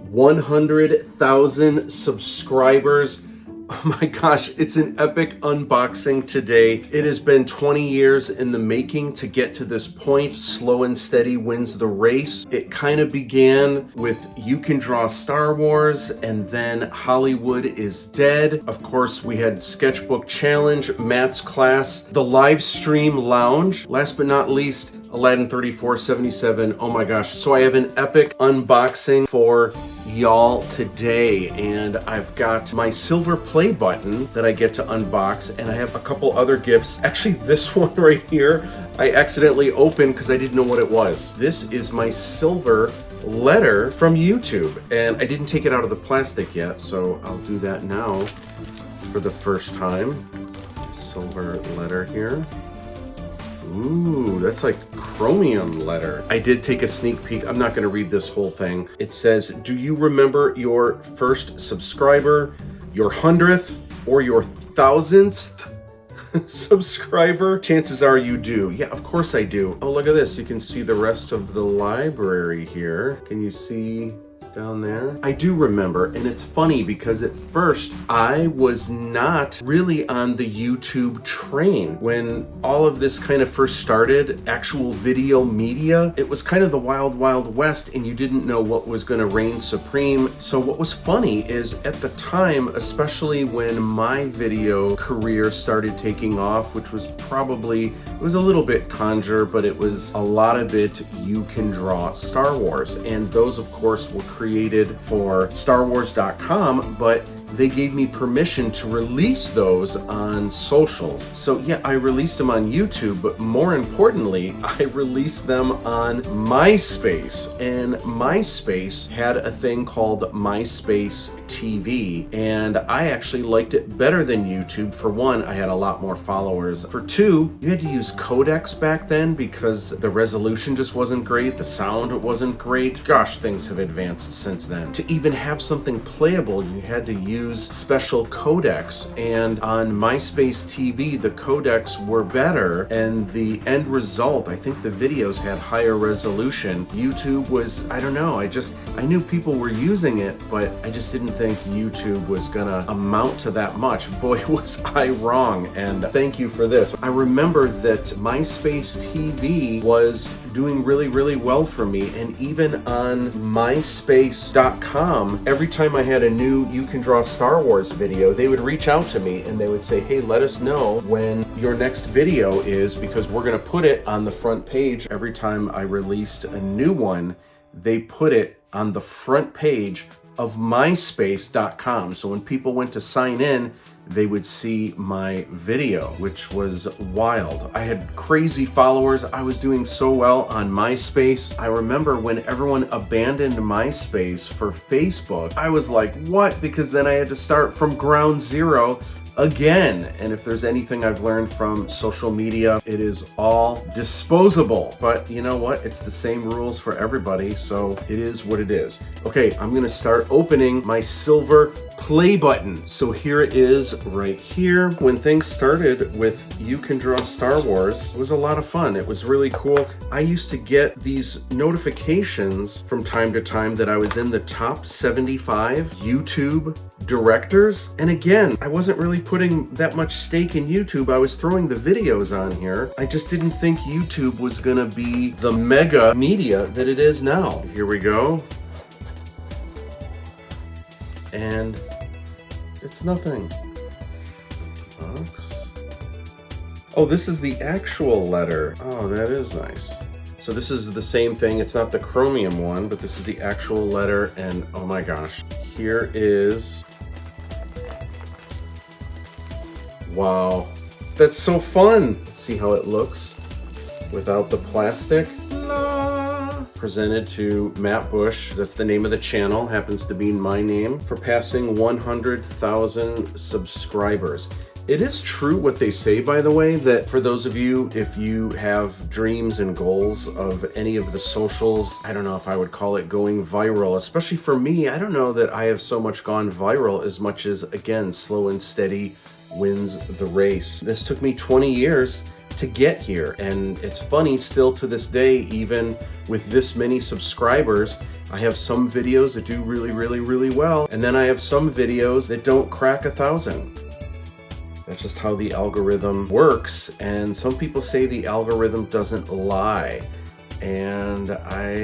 100,000 subscribers. Oh my gosh, it's an epic unboxing today. It has been 20 years in the making to get to this point. Slow and steady wins the race. It kind of began with You Can Draw Star Wars, and then Hollywood is Dead. Of course, we had Sketchbook Challenge, Matt's class, the live stream lounge. Last but not least, Aladdin 3477. Oh my gosh. So I have an epic unboxing for y'all today, and I've got my silver play button that I get to unbox, and I have a couple other gifts. Actually, this one right here I accidentally opened because I didn't know what it was. This is my silver letter from YouTube, and I didn't take it out of the plastic yet, so I'll do that now for the first time. Silver letter here. Ooh, that's like chromium letter. I did take a sneak peek. I'm not going to read this whole thing. It says, do you remember your first subscriber, your 100th, or your 1000th subscriber? Chances are you do. Yeah, of course I do. Oh, look at this. You can see the rest of the library here. Can you see down there? I do remember, and it's funny because at first I was not really on the YouTube train. When all of this kind of first started, actual video media, it was kind of the wild, wild west, and you didn't know what was going to reign supreme. So what was funny is at the time, especially when my video career started taking off, which was probably, it was a little bit Conjure, but it was a lot of it You Can Draw Star Wars. And those, of course, were created for StarWars.com, but they gave me permission to release those on socials. So yeah, I released them on YouTube, but more importantly, I released them on MySpace. And MySpace had a thing called MySpace TV, and I actually liked it better than YouTube. For one, I had a lot more followers. For two, you had to use codecs back then because the resolution just wasn't great, the sound wasn't great. Gosh, things have advanced since then. To even have something playable, you had to use special codecs, and on MySpace TV the codecs were better, and the end result, I think the videos had higher resolution. YouTube was, I don't know, I knew people were using it, but I just didn't think YouTube was gonna amount to that much. Boy, was I wrong, and thank you for this. I remember that MySpace TV was doing really, really well for me, and even on MySpace.com, every time I had a new You Can Draw Star Wars video, they would reach out to me and they would say, hey, let us know when your next video is, because we're going to put it on the front page. Every time I released a new one, they put it on the front page of MySpace.com. So when people went to sign in, they would see my video, which was wild. I had crazy followers. I was doing so well on MySpace. I remember when everyone abandoned MySpace for Facebook, I was like, what? Because then I had to start from ground zero again. And if there's anything I've learned from social media, it is all disposable. But you know what? It's the same rules for everybody, so it is what it is. Okay, I'm gonna start opening my silver play button. So here it is right here. When things started with You Can Draw Star Wars, it was a lot of fun. It was really cool. I used to get these notifications from time to time that I was in the top 75 YouTube directors. And again, I wasn't really putting that much stake in YouTube. I was throwing the videos on here. I just didn't think YouTube was gonna be the mega media that it is now. Here we go. And it's nothing. Box. Oh, this is the actual letter. Oh, that is nice. So this is the same thing. It's not the chromium one, but this is the actual letter. And oh my gosh, here is, wow, that's so fun. Let's see how it looks without the plastic. Presented to Matt Busch, that's the name of the channel, happens to be my name, for passing 100,000 subscribers. It is true what they say, by the way, that for those of you, if you have dreams and goals of any of the socials, I don't know if I would call it going viral, especially for me. I don't know that I have so much gone viral as much as, again, slow and steady wins the race. This took me 20 years to get here, and it's funny still to this day, even with this many subscribers, I have some videos that do really, really, really well, and then I have some videos that don't crack 1,000. That's just how the algorithm works, and some people say the algorithm doesn't lie. And I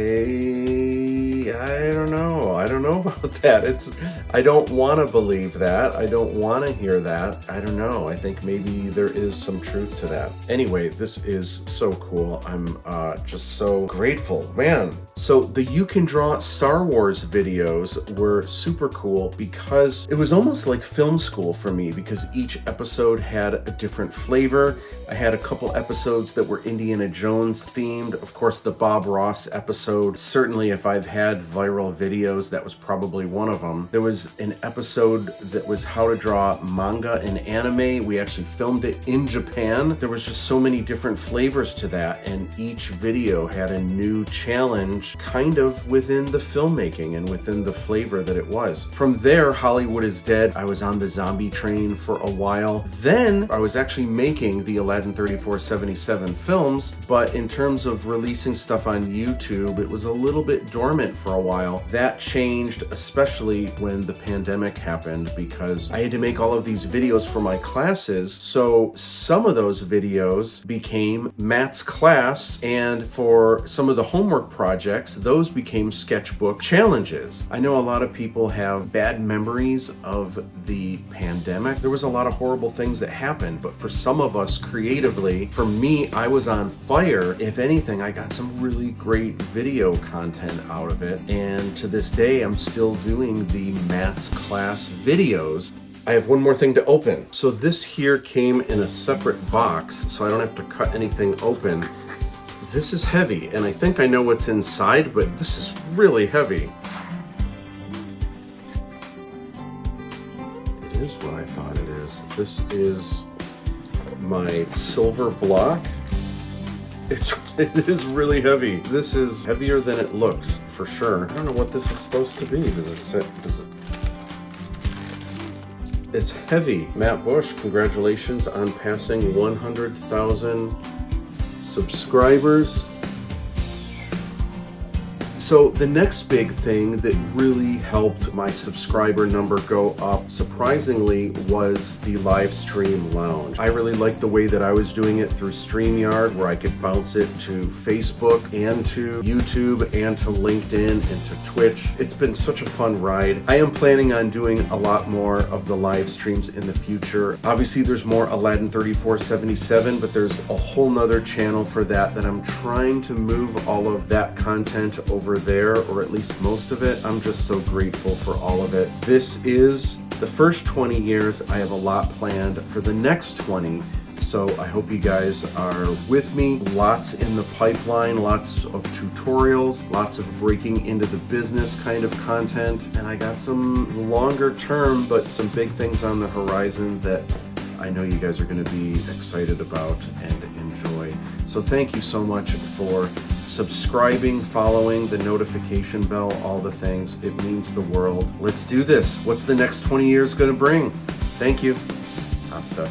don't know. I don't know about that. I don't want to believe that. I don't want to hear that. I don't know. I think maybe there is some truth to that. Anyway, this is so cool. I'm just so grateful, man. So the You Can Draw Star Wars videos were super cool because it was almost like film school for me, because each episode had a different flavor. I had a couple episodes that were Indiana Jones themed. Of course, the Bob Ross episode. Certainly, if I've had viral videos, that was probably one of them. There was an episode that was how to draw manga and anime. We actually filmed it in Japan. There was just so many different flavors to that, and each video had a new challenge kind of within the filmmaking and within the flavor that it was. From there, Hollywood is Dead. I was on the zombie train for a while. Then I was actually making the ALADDIN 3477 films, but in terms of releasing stuff on YouTube, it was a little bit dormant for a while. That changed, especially when the pandemic happened, because I had to make all of these videos for my classes. So some of those videos became Matt's class, and for some of the homework projects, those became sketchbook challenges. I know a lot of people have bad memories of the pandemic. There was a lot of horrible things that happened, but for some of us creatively, for me, I was on fire. If anything, I got some really great video content out of it, and to this day I'm still doing the Matt's class videos. I have one more thing to open. So this here came in a separate box, so I don't have to cut anything open. This is heavy, and I think I know what's inside, but this is really heavy. It is what I thought it is. This is my silver block. It is really heavy. This is heavier than it looks, for sure. I don't know what this is supposed to be. It's heavy. Matt Busch, congratulations on passing 100,000 subscribers. So the next big thing that really helped my subscriber number go up, surprisingly, was the live stream lounge. I really liked the way that I was doing it through StreamYard, where I could bounce it to Facebook and to YouTube and to LinkedIn and to Twitch. It's been such a fun ride. I am planning on doing a lot more of the live streams in the future. Obviously, there's more ALADDIN 3477, but there's a whole nother channel for that I'm trying to move all of that content over there, or at least most of it. I'm just so grateful for all of it. This is the first 20 years. I have a lot planned for the next 20. So I hope you guys are with me. Lots in the pipeline, lots of tutorials, lots of breaking into the business kind of content. And I got some longer term, but some big things on the horizon that I know you guys are going to be excited about and enjoy. So thank you so much for subscribing, following, the notification bell, all the things. It means the world. Let's do this. What's the next 20 years going to bring? Thank you. Hasta.